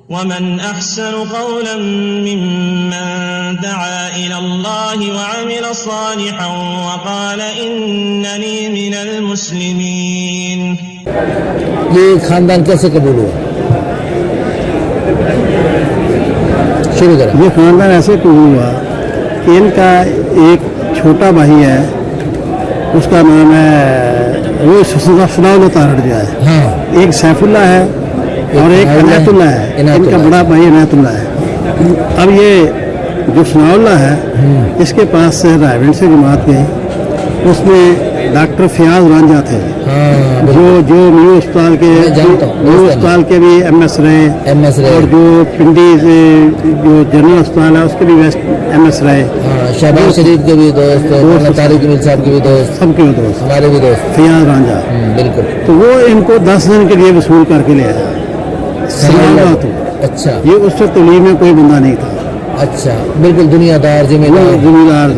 ومن أحسن قولا ممن دعا إلى الله وعمل صالحا وقال إنني من المسلمين. یہ خاندان کیسے قبول ہوا؟ شروع کریں. یہ خاندان ایسے قبول ہوا کہ ان کا ایک چھوٹا بھائی ہے، اس کا نام ہے وہ ثناء اللہ تارڑ جو ہے. ہاں. ایک سیف اللہ ہے اور ایک عنایت اللہ ہے. ان کا بڑا بھائی عنایت اللہ ہے. اب یہ جو ثناء اللہ ہے اس کے پاس سے رائے سے جماعت گئی. اس میں ڈاکٹر فیاض رانجھا تھے جو نیو اسپتال کے بھی ایم ایس رہے، اور جو پنڈی جو جنرل اسپتال ہے اس کے بھی ایم ایس رہے. شہباز شریف کے بھی دوست، طارق جمیل صاحب کے بھی دوست، سب کے بھی دوست، ہمارے بھی دوست فیاض رانجھا. بالکل. تو وہ ان کو 10 دن کے لیے وصول کر کے لے آیا. اچھا. یہ اس وقت تعلیم میں کوئی بندہ نہیں تھا. اچھا. بالکل دنیا دار ذمہ دار.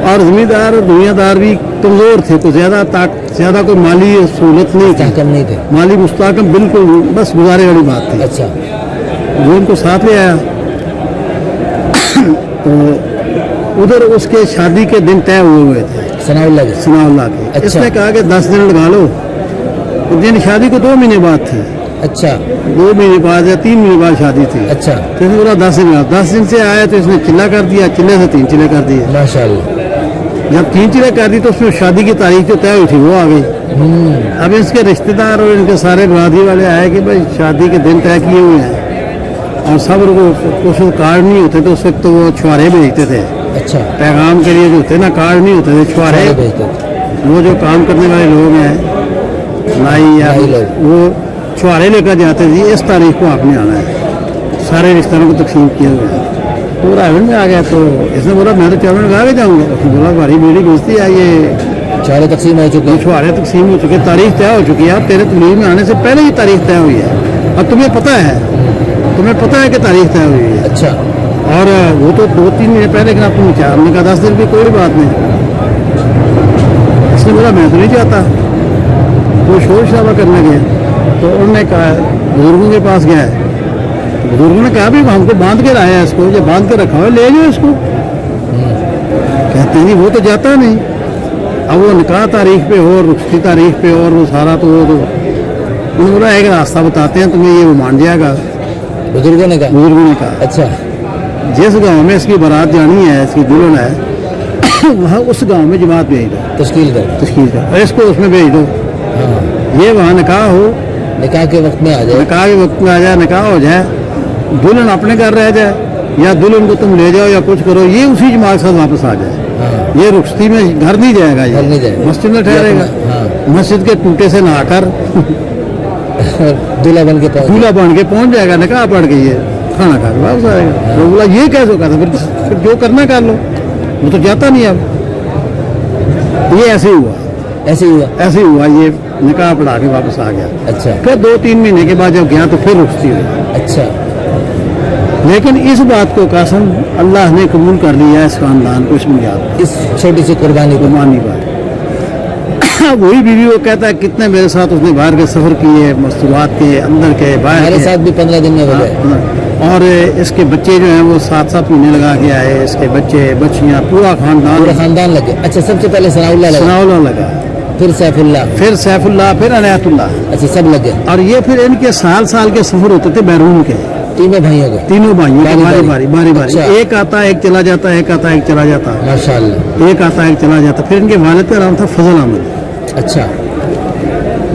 اور ذمہ دار اور دنیا دار بھی کمزور تھے. تو زیادہ کوئی مالی سہولت نہیں تھے، مالی مستحکم بالکل بس گزارے والی بات تھی. اچھا. وہ ان کو ساتھ لے آیا. تو ادھر اس کے شادی کے دن طے ہوئے تھے ثناء اللہ کے. اس نے کہا کہ 10 دن لگا لو. دن شادی کو 2 مہینے بعد تھے. اچھا. 2 مہینے بعد یا 3 مہینے بعد شادی تھی. اچھا. تو اس نے بولا 10 دن سے آیا تو اس نے چلہ کر دیا. چلے سے 3 چلے کر دیے. ماشاء اللہ. جب 3 چلے کر دی تو اس میں شادی کی تاریخ جو طے ہوئی تھی وہ آ گئی. اب اس کے رشتے دار اور ان کے سارے برادری والے آئے کہ بھائی شادی کے دن طے کیے ہوئے ہیں اور سب کو کچھ کارڈ نہیں ہوتے تو اس وقت تو وہ چھوارے بھیجتے تھے. اچھا. پیغام کے لیے جو ہوتے نا کارڈ نہیں ہوتے تھے، چھوارے بھیجتے تھے. وہ جو کام کرنے والے لوگ ہیں لائی یا وہ چھوارے لے کر جاتے تھے. اس تاریخ کو آپ نے آنا ہے. سارے رشتہ داروں کو تقسیم کیے ہوئے ہیں. تو رائے میں آ گیا. تو اس نے بولا میں تو 4 منٹ آگے جاؤں گا. اس نے بولا ہماری بیڑی گزتی ہے، یہ چھوارے تقسیم ہو چکے ہیں. چھوارے تقسیم ہو چکے، تاریخ طے ہو چکی ہے. اب تیرے تعلیم میں آنے سے پہلے ہی تاریخ طے ہوئی ہے اور تمہیں پتہ ہے کہ تاریخ طے ہوئی ہے. اچھا. اور وہ تو 2-3 مہینے پہلے کہ آپ نے کیا ہم نے کہا 10 دن بھی کوئی بات نہیں. اس نے بولا میں تو نہیں چاہتا. وہ شور شرابہ کرنے گئے. تو انہوں نے کہا بزرگوں کے پاس گیا ہے. بزرگوں نے کہا بھی ہم کو باندھ کے لایا ہے، اس کو یہ باندھ کے رکھا ہوا لے جاؤ اس کو. کہتے ہیں وہ تو جاتا نہیں. اب وہ نکاح تاریخ پہ ہو، رخصتی تاریخ پہ اور وہ سارا تو انہوں نے بولا ایک راستہ بتاتے ہیں تمہیں، یہ وہ مان جائے گا. بزرگوں نے کہا. اچھا. جس گاؤں میں اس کی بارات جانی ہے، اس کی دلہن ہے، وہاں اس گاؤں میں جماعت بھیج دو، تشکیل کر اور اس کو اس میں بھیج دو. یہ وہاں نکاح ہو، نکاح کے وقت میں آ جائے، نکاح ہو جائے، دلہن اپنے گھر رہ جائے یا دلہن کو تم لے جاؤ یا کچھ کرو، یہ اسی جماعت کے ساتھ واپس آ جائے. یہ رخصتی میں گھر نہیں جائے گا، یہ مسجد میں ٹھہرے گا. مسجد کے ٹوٹے سے نہا کر دولہا بن کے پہنچ جائے گا. نکاح پڑھ کے یہ کھانا کھا کے واپس آئے گا. وہ بولا یہ کیسے کہا تھا، پھر جو کرنا کر لو. وہ تو جاتا نہیں. اب یہ ایسے ہی ہوا یہ نکاح پڑھا کے واپس آ گیا. اچھا. پھر 2-3 مہینے کے بعد جب گیا تو پھر رخصتی ہوئی. اچھا. لیکن اس بات کو قسم اللہ نے قبول کر لیا اس خاندان کو، اس بنیاد اس چھوٹی سی قربانی پر. وہی بیوی وہ کہتا ہے کتنے میرے ساتھ اس نے باہر کے سفر کیے، مستورات کے، اندر کے، باہر میرے ساتھ بھی 15 دن میں ہو گئے. اور اس کے بچے جو ہیں وہ 7 مہینے لگا کے آئے. اس کے بچے بچیاں پورا خاندان لگے. اچھا. سب سے پہلے ثناء اللہ لگا، پھر سیف اللہ، پھر عنایت اللہ. اچھا. سب لگے. اور یہ پھر ان کے سال کے سفر ہوتے تھے بیرون کے. تینوں بھائیوں کے باری. ایک آتا ایک چلا جاتا، ایک آتا ایک چلا جاتا. ماشاءاللہ. ایک آتا ایک چلا جاتا. پھر ان کے والد کا نام تھا فضل احمد. اچھا.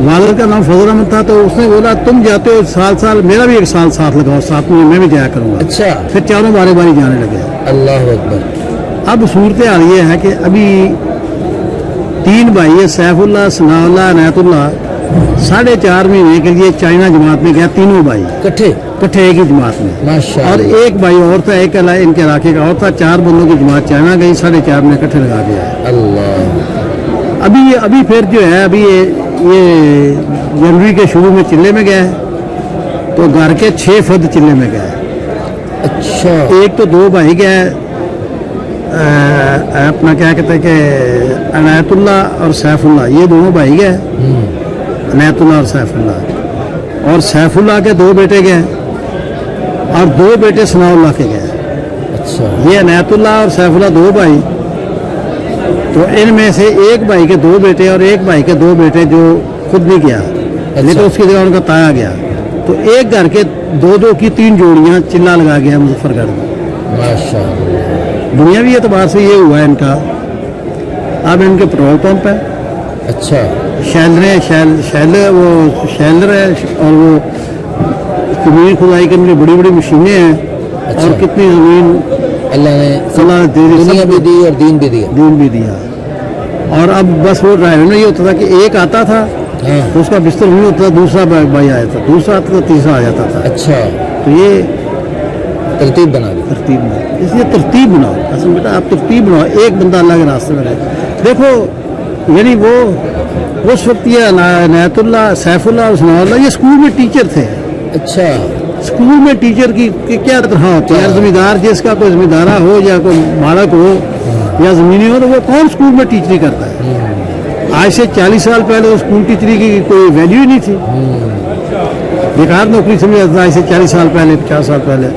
والد کا نام فضل احمد تھا. تو اس نے بولا تم جاتے ہو سال میرا بھی 1 سال ساتھ لگاؤ، ساتھ میں بھی جایا کروں گا. اچھا. پھر چاروں باری جانے لگے. اللہ اکبر. اب صورتحال یہ ہے کہ ابھی 3 بھائی ہے، سیف اللہ، ثناء اللہ، عنایت اللہ، 4.5 مہینے کے لیے چائنا جماعت میں گیا. تینوں بھائی کٹھے ایک ہی جماعت میں. اور ایک بھائی اور تھا، ایک ان کے علاقے کا اور تھا. 4 بندوں کی جماعت چائنا گئی، 4.5 میں کٹھے لگا دیا. اللہ. ابھی پھر جو ہے ابھی یہ جنوری کے شروع میں چلے میں گئے تو گھر کے 6 فرد چلے میں گئے. اچھا. ایک تو 2 بھائی گئے، اپنا کیا کہتے ہیں کہ عنایت اللہ اور سیف اللہ، یہ دونوں بھائی گئے، عنایت اللہ اور سیف اللہ. اور سیف اللہ کے 2 بیٹے گئے اور 2 بیٹے ثناء اللہ کے گئے. اچھا یہ عنایت اللہ اور سیف اللہ 2 بھائی. تو ان میں سے ایک بھائی کے 2 بیٹے اور ایک بھائی کے 2 بیٹے جو خود نہیں گیا لیکن اس کی جگہ ان کا تایا گیا. تو ایک گھر کے 2 کی 3 جوڑیاں چلا لگا گیا مظفر گڑھ میں. ماشاء اللہ. دنیاوی اعتبار سے یہ ہوا ہے ان کا. اب ان کے پیٹرول پمپ ہے, اچھا شیلر ہے اور وہ زمین کھدائی کرنے کی بڑی بڑی مشینیں ہیں. اور کتنی زمین اللہ نے دے دی, دنیا بھی دی اور دین بھی دیا. اور اب بس وہ ڈرائیور میں یہ ہوتا تھا کہ ایک آتا تھا تو اس کا بستر نہیں ہوتا تھا, دوسرا بھائی آیا تھا, دوسرا آتا تھا, تیسرا آ جاتا تھا. اچھا تو یہ ترتیب بنا دی. ترتیب میں اس لیے ترتیب بناؤ. اصل بیٹا آپ ترتیب بناؤ, ایک بندہ اللہ کے راستے میں رہے. دیکھو یعنی وہ اس وقت یہ عنایت اللہ, سیف اللہ اور ثناء اللہ یہ اسکول میں ٹیچر تھے. اچھا اسکول میں ٹیچر کی کیا طرح ہوتی ہے. زمیندار جس کا کوئی زمیندارہ ہو یا کوئی مالک ہو یا زمینی ہو تو وہ کون اسکول میں ٹیچری کرتا ہے. آج سے 40 سال پہلے اسکول ٹیچری کی کوئی ویلیو ہی نہیں تھی. بیکار نوکری سمجھا تھا آج سے 40 سال پہلے 50 سال پہلے,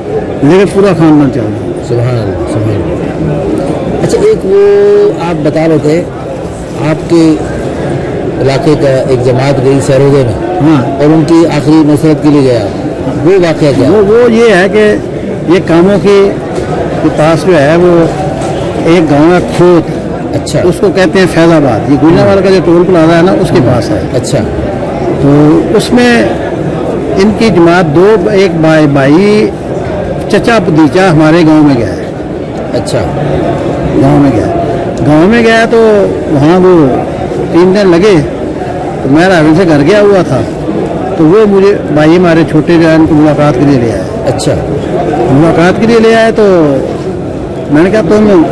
لیکن پورا خاندان چل رہا. سبحان اللہ سبحان اللہ. اچھا ایک وہ آپ بتا رہے تھے آپ کے علاقے کا ایک جماعت گئی سیروزے میں ہاں, اور ان کی آخری نصرت کے لیے گیا, وہ واقعہ کیا؟ وہ یہ ہے کہ یہ کاموں کے پاس جو ہے وہ ایک گاؤں ہے کھوت. اچھا اس کو کہتے ہیں فیض آباد. یہ گوجرانوالہ کا جو ٹول پلازا ہے نا اس کے پاس ہے. اچھا تو اس میں ان کی جماعت 2 ایک بھائی چچا بھتیجا ہمارے گاؤں میں گیا ہے. اچھا گاؤں میں گیا تو وہاں وہ 3 دن لگے. تو میں راوی سے گھر گیا ہوا تھا تو وہ مجھے بھائی ہمارے چھوٹے جو ہے ان کو ملاقات کے لیے لے آئے. اچھا ملاقات کے لیے لے آئے تو میں نے کہا تم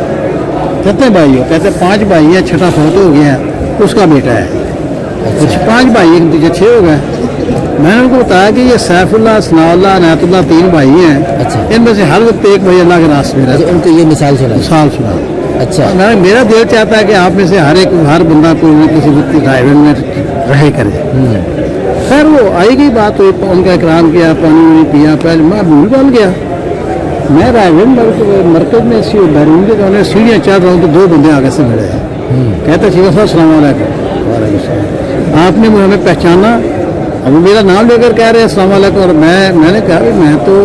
کتنے بھائی ہو؟ کہتے 5 بھائی ہیں, چھٹا فوت ہو گیا اس کا بیٹا ہے. 5 بھائی ایک نتیجہ 6 ہو گئے. میں نے ان کو بتایا کہ یہ سیف اللہ, ثناء اللہ, عنایت اللہ 3 بھائی ہیں. اچھا ان میں سے ہر وقت ایک بھائی اللہ کے راستے میں رہتا. ان کو یہ مثال سنا. اچھا میرا دل چاہتا ہے کہ آپ میں سے ہر بندہ کوئی نہ کسی وقت ڈرائیور میں رہے کرے. خیر وہ آئی گئی بات ہوئی, ان کا اکرام کیا, پانی وانی پیا. پہلے میں بھول بھال گیا. میں رائے مرکز میں بیرون کے جو سیڑھیاں چڑھ رہا ہوں تو 2 بندے آگے سے ملے. کہتے شیخ صاحب السلام علیکم. وعلیکم السلام. آپ نے ہمیں پہچانا؟ اب وہ میرا نام لے کر کہہ رہے ہیں السلام علیکم. اور میں نے کہا میں تو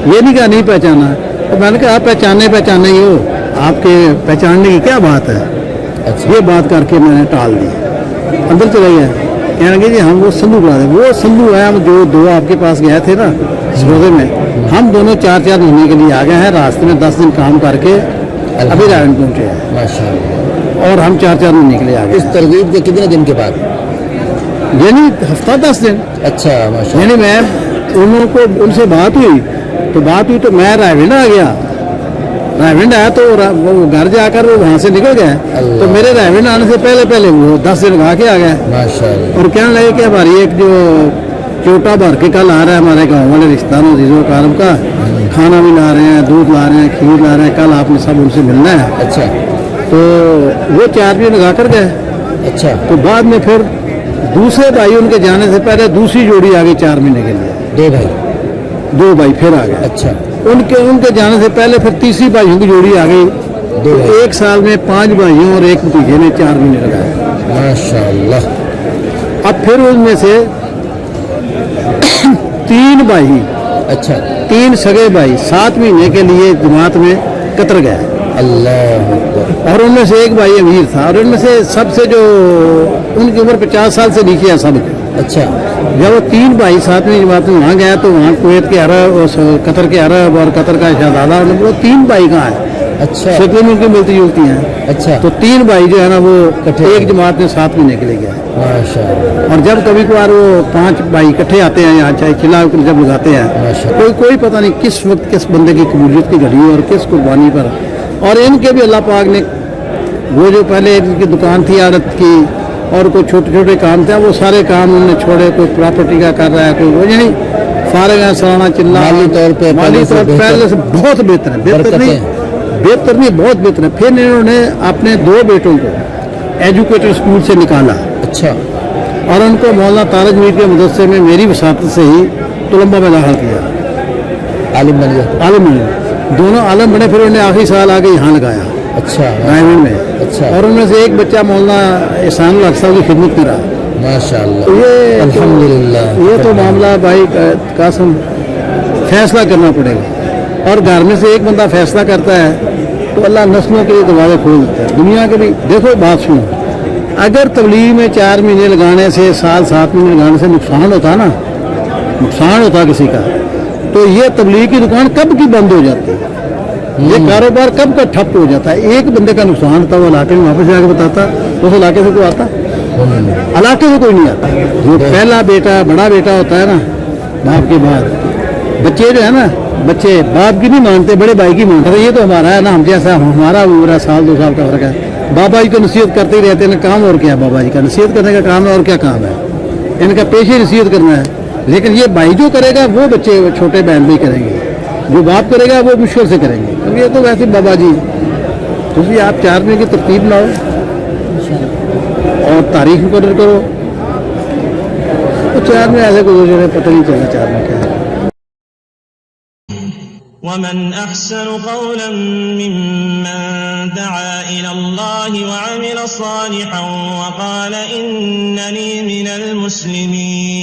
یہ نہیں کہا نہیں پہچانا. اور میں نے کہا آپ پہچانے ہی ہو, آپ کے پہچاننے کی کیا بات ہے. یہ بات کر کے میں نے ٹال دی. اندر چلے گئے. کہنے لگے جی ہم وہ سندھو بنا دیں. وہ سندھو ہے ہم جو 2 آپ کے پاس گئے تھے نا اس روزے میں, ہم دونوں 4 مہینے کے لیے آ گئے ہیں. راستے میں 10 دن کام کر کے ابھی رائن پہنچے ہیں. ماشاء اللہ. اور ہم 4 مہینے کے لیے آ گئے. اس ترغیب کے کتنے دن کے بعد؟ یعنی ہفتہ 10 دن. اچھا ماشاء اللہ. یعنی میں ان سے بات ہوئی تو میں رائے آ گیا. رائے آیا تو وہ گھر جا کر وہ وہاں سے نکل گئے. تو میرے رائے آنے سے پہلے وہ 10 دن لگا کے آ گئے. ماشاء اللہ. اور کہنے لگے کہ ہماری ایک جو چوٹا بھر کے کل آ رہا ہے ہمارے گاؤں والے رشتہ داروں عزیزوں کارم کا, کھانا بھی لا رہے ہیں, دودھ لا رہے ہیں, کھیر لا رہے ہیں. کل آپ نے سب ان سے ملنا ہے. اچھا تو وہ 4 دن لگا کر گئے. اچھا تو بعد میں پھر دوسرے بھائی ان کے جانے سے پہلے دوسری جوڑی آ گئی 4 مہینے کے لیے. 2 بھائی پھر آ گئے. اچھا ان کے جانے سے پہلے پھر تیسری بھائیوں کی جوڑی آ گئی. 1 سال میں 5 بھائیوں اور ایک بھتیجے نے 4 مہینے لگائے. ماشاء اللہ. اب پھر ان میں سے 3 بھائی, اچھا 3 سگے بھائی 7 مہینے کے لیے جماعت میں قطر گئے. اللہ اکبر. اور ان میں سے ایک بھائی امیر تھا. اور ان میں سے سب سے جو ان کی عمر 50 سال سے نیچے ہے سب. اچھا جب وہ 3 بھائی 7ویں جماعت میں وہاں گیا تو وہاں کویت کے عرب, قطر کے عرب اور قطر کا شہزادہ, وہ 3 بھائی کہاں ہیں. اچھا شکلیں ان کی ملتی جلتی ہیں. اچھا تو 3 بھائی جو ہے نا وہ ایک جماعت میں 7 مہینے کے لیے گئے. ماشاء اللہ. اور جب کبھی کبھار وہ 5 بھائی اکٹھے آتے ہیں یہاں چاہے چلا جب لگاتے ہیں کوئی پتہ نہیں کس وقت کس بندے کی قبولیت کی گھڑی اور کس قربانی پر. اور ان کے بھی اللہ پاک نے وہ جو پہلے ان کی دکان تھی عادت کی اور کوئی چھوٹے چھوٹے کام تھے وہ سارے کام انہوں نے چھوڑے. کوئی پراپرٹی کا کر رہا ہے, کوئی وہ یعنی فارغ ہے سالانہ چلنا. مالی طور پہ پہلے سے بہت بہتر ہے. بہتر نہیں بہت بہتر ہے. پھر انہوں نے اپنے 2 بیٹوں کو ایجوکیٹر اسکول سے نکالا. اچھا اور ان کو مولانا تارج میر کے مدرسے میں میری وساطت سے ہی طلبہ میں داخل کیا. عالم بن گیا. عالم بنے, دونوں عالم بنے. پھر انہوں نے آخری سال آ کے یہاں لگایا. اچھا. رائے میں. اچھا. اور ان میں سے ایک بچہ مولانا احسان الحق صاحب کی خدمت میں رہا. ماشاء اللہ. یہ الحمدللہ. یہ تو معاملہ بھائی قاسم فیصلہ کرنا پڑے گا, اور گھر میں سے ایک بندہ فیصلہ کرتا ہے تو اللہ نسلوں کے لیے دروازے کھول دیتا ہے. دنیا کے بھی دیکھو بات سنو, اگر تبلیغ میں 4 مہینے لگانے سے, سال 7 مہینے لگانے سے نقصان ہوتا نا, نقصان ہوتا کسی کا, تو یہ تبلیغ کی دکان کب کی بند ہو جاتی ہے, یہ کاروبار کب کا ٹھپ ہو جاتا ہے. ایک بندے کا نقصان ہوتا ہے, وہ علاقے میں واپس جا کے بتاتا, اس علاقے سے کوئی آتا, علاقے سے کوئی نہیں آتا. جو پہلا بیٹا, بڑا بیٹا ہوتا ہے نا باپ کے بعد, بچے جو ہے نا, بچے باپ کی نہیں مانتے, بڑے بھائی کی مانتے. یہ تو ہمارا ہے نا, ہم جیسا, ہمارا عمر 1-2 سال کا فرق ہے. بابا جی تو نصیحت کرتے ہی رہتے ہیں, کام اور کیا بابا جی کا نصیحت کرنے کا کام ہے, اور کیا کام ہے ان کا, پیش ہی نصیحت کرنا ہے. لیکن یہ بھائی جو کرے گا وہ بچے چھوٹے بہن بھی کریں گے, جو باپ کرے گا وہ مشکل سے کریں گے. اب یہ تو ویسے بابا جی, تو بھی آپ 4 مہینے کی ترتیب لاؤ اور تاریخ مقرر کرو. تو 4 میں ایسے کوئی جو ہے پتہ نہیں چلا 4 میں کیا ہے. ومن أحسن قولا ممن دعا إلى الله وعمل صالحا وقال إنني من المسلمين